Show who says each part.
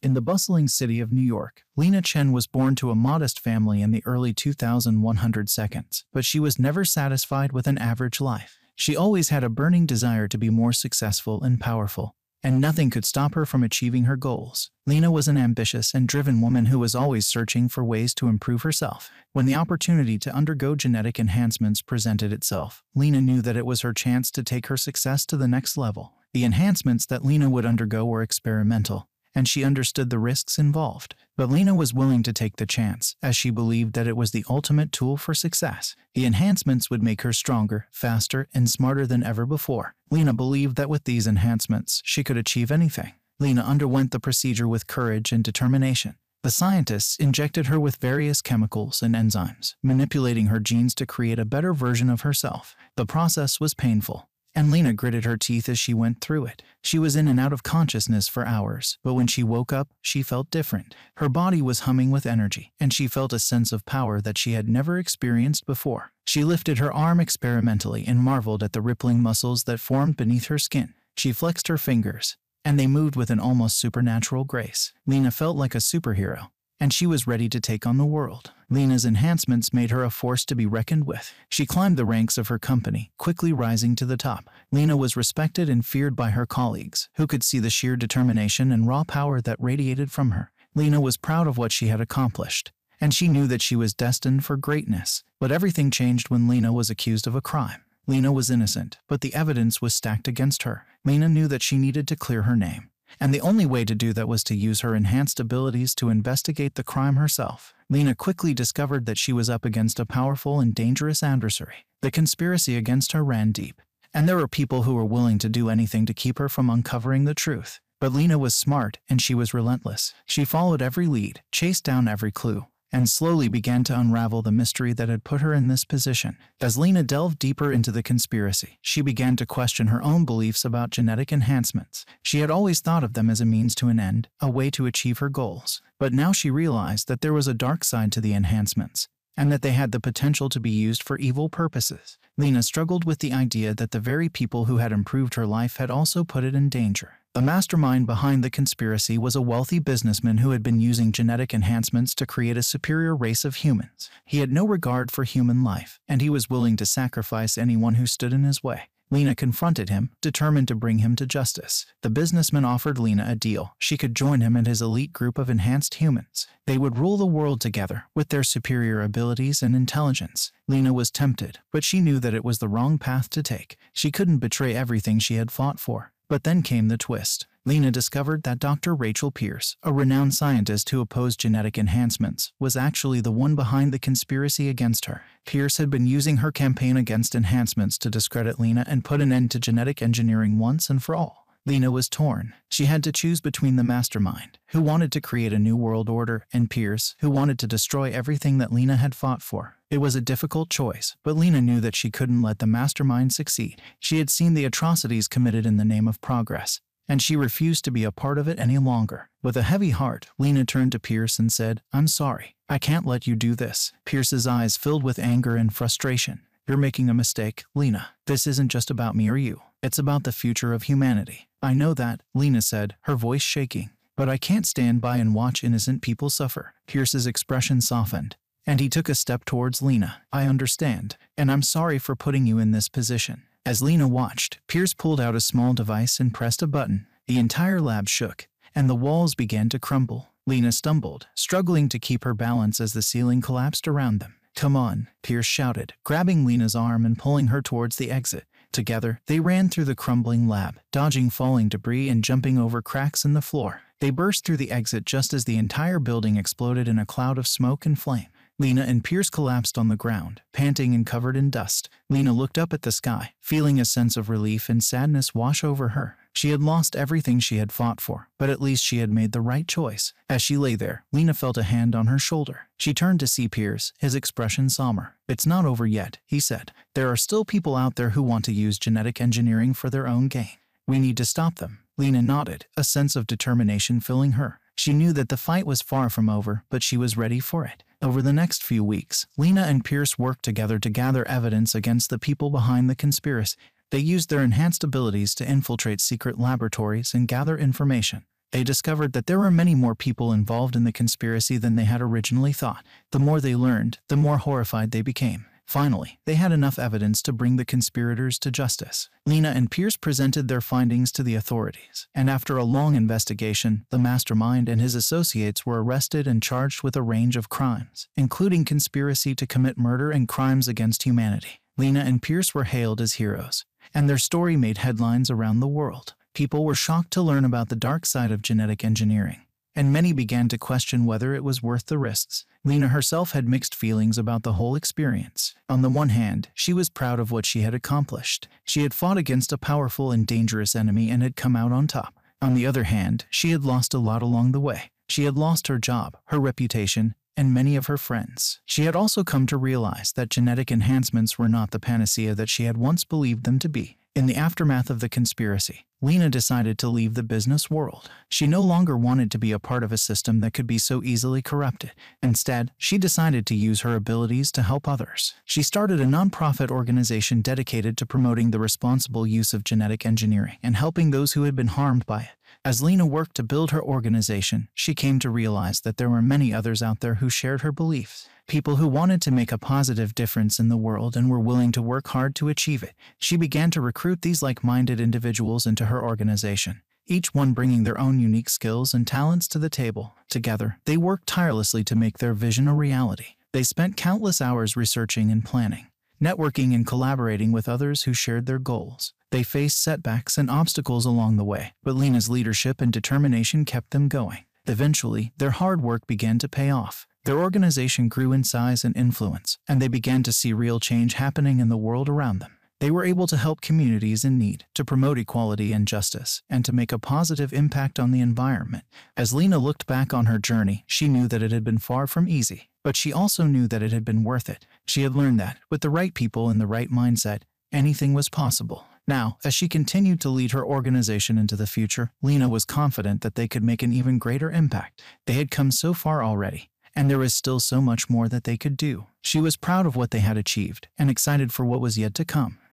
Speaker 1: In the bustling city of New York, Lena Chen was born to a modest family in the early 2100s, but she was never satisfied with an average life. She always had a burning desire to be more successful and powerful, and nothing could stop her from achieving her goals. Lena was an ambitious and driven woman who was always searching for ways to improve herself. When the opportunity to undergo genetic enhancements presented itself, Lena knew that it was her chance to take her success to the next level. The enhancements that Lena would undergo were experimental, and she understood the risks involved. But Lena was willing to take the chance, as she believed that it was the ultimate tool for success. The enhancements would make her stronger, faster, and smarter than ever before. Lena believed that with these enhancements, she could achieve anything. Lena underwent the procedure with courage and determination. The scientists injected her with various chemicals and enzymes, manipulating her genes to create a better version of herself. The process was painful, and Lena gritted her teeth as she went through it. She was in and out of consciousness for hours, but when she woke up, she felt different. Her body was humming with energy, and she felt a sense of power that she had never experienced before. She lifted her arm experimentally and marveled at the rippling muscles that formed beneath her skin. She flexed her fingers, and they moved with an almost supernatural grace. Lena felt like a superhero, and she was ready to take on the world. Lena's enhancements made her a force to be reckoned with. She climbed the ranks of her company, quickly rising to the top. Lena was respected and feared by her colleagues, who could see the sheer determination and raw power that radiated from her. Lena was proud of what she had accomplished, and she knew that she was destined for greatness. But everything changed when Lena was accused of a crime. Lena was innocent, but the evidence was stacked against her. Lena knew that she needed to clear her name, and the only way to do that was to use her enhanced abilities to investigate the crime herself. Lena quickly discovered that she was up against a powerful and dangerous adversary. The conspiracy against her ran deep, and there were people who were willing to do anything to keep her from uncovering the truth. But Lena was smart, and she was relentless. She followed every lead, chased down every clue, and slowly began to unravel the mystery that had put her in this position. As Lena delved deeper into the conspiracy, she began to question her own beliefs about genetic enhancements. She had always thought of them as a means to an end, a way to achieve her goals. But now she realized that there was a dark side to the enhancements, and that they had the potential to be used for evil purposes. Lena struggled with the idea that the very people who had improved her life had also put it in danger. The mastermind behind the conspiracy was a wealthy businessman who had been using genetic enhancements to create a superior race of humans. He had no regard for human life, and he was willing to sacrifice anyone who stood in his way. Lena confronted him, determined to bring him to justice. The businessman offered Lena a deal. She could join him and his elite group of enhanced humans. They would rule the world together, with their superior abilities and intelligence. Lena was tempted, but she knew that it was the wrong path to take. She couldn't betray everything she had fought for. But then came the twist. Lena discovered that Dr. Rachel Pierce, a renowned scientist who opposed genetic enhancements, was actually the one behind the conspiracy against her. Pierce had been using her campaign against enhancements to discredit Lena and put an end to genetic engineering once and for all. Lena was torn. She had to choose between the mastermind, who wanted to create a new world order, and Pierce, who wanted to destroy everything that Lena had fought for. It was a difficult choice, but Lena knew that she couldn't let the mastermind succeed. She had seen the atrocities committed in the name of progress, and she refused to be a part of it any longer. With a heavy heart, Lena turned to Pierce and said, "I'm sorry. I can't let you do this." Pierce's eyes filled with anger and frustration. "You're making a mistake, Lena. This isn't just about me or you. It's about the future of humanity." "I know that," Lena said, her voice shaking. "But I can't stand by and watch innocent people suffer." Pierce's expression softened, and he took a step towards Lena. "I understand, and I'm sorry for putting you in this position." As Lena watched, Pierce pulled out a small device and pressed a button. The entire lab shook, and the walls began to crumble. Lena stumbled, struggling to keep her balance as the ceiling collapsed around them. "Come on," Pierce shouted, grabbing Lena's arm and pulling her towards the exit. Together, they ran through the crumbling lab, dodging falling debris and jumping over cracks in the floor. They burst through the exit just as the entire building exploded in a cloud of smoke and flame. Lena and Pierce collapsed on the ground, panting and covered in dust. Lena looked up at the sky, feeling a sense of relief and sadness wash over her. She had lost everything she had fought for, but at least she had made the right choice. As she lay there, Lena felt a hand on her shoulder. She turned to see Pierce, his expression somber. "It's not over yet," he said. "There are still people out there who want to use genetic engineering for their own gain. We need to stop them." Lena nodded, a sense of determination filling her. She knew that the fight was far from over, but she was ready for it. Over the next few weeks, Lena and Pierce worked together to gather evidence against the people behind the conspiracy. They used their enhanced abilities to infiltrate secret laboratories and gather information. They discovered that there were many more people involved in the conspiracy than they had originally thought. The more they learned, the more horrified they became. Finally, they had enough evidence to bring the conspirators to justice. Lena and Pierce presented their findings to the authorities, and after a long investigation, the mastermind and his associates were arrested and charged with a range of crimes, including conspiracy to commit murder and crimes against humanity. Lena and Pierce were hailed as heroes, and their story made headlines around the world. People were shocked to learn about the dark side of genetic engineering, and many began to question whether it was worth the risks. Lena herself had mixed feelings about the whole experience. On the one hand, she was proud of what she had accomplished. She had fought against a powerful and dangerous enemy and had come out on top. On the other hand, she had lost a lot along the way. She had lost her job, her reputation, and many of her friends. She had also come to realize that genetic enhancements were not the panacea that she had once believed them to be. In the aftermath of the conspiracy, Lena decided to leave the business world. She no longer wanted to be a part of a system that could be so easily corrupted. Instead, she decided to use her abilities to help others. She started a nonprofit organization dedicated to promoting the responsible use of genetic engineering and helping those who had been harmed by it. As Lena worked to build her organization, she came to realize that there were many others out there who shared her beliefs. People who wanted to make a positive difference in the world and were willing to work hard to achieve it. She began to recruit these like-minded individuals into her organization, each one bringing their own unique skills and talents to the table. Together, they worked tirelessly to make their vision a reality. They spent countless hours researching and planning, networking and collaborating with others who shared their goals. They faced setbacks and obstacles along the way, but Lena's leadership and determination kept them going. Eventually, their hard work began to pay off. Their organization grew in size and influence, and they began to see real change happening in the world around them. They were able to help communities in need, to promote equality and justice, and to make a positive impact on the environment. As Lena looked back on her journey, she knew that it had been far from easy, but she also knew that it had been worth it. She had learned that, with the right people and the right mindset, anything was possible. Now, as she continued to lead her organization into the future, Lena was confident that they could make an even greater impact. They had come so far already, and there was still so much more that they could do. She was proud of what they had achieved and excited for what was yet to come.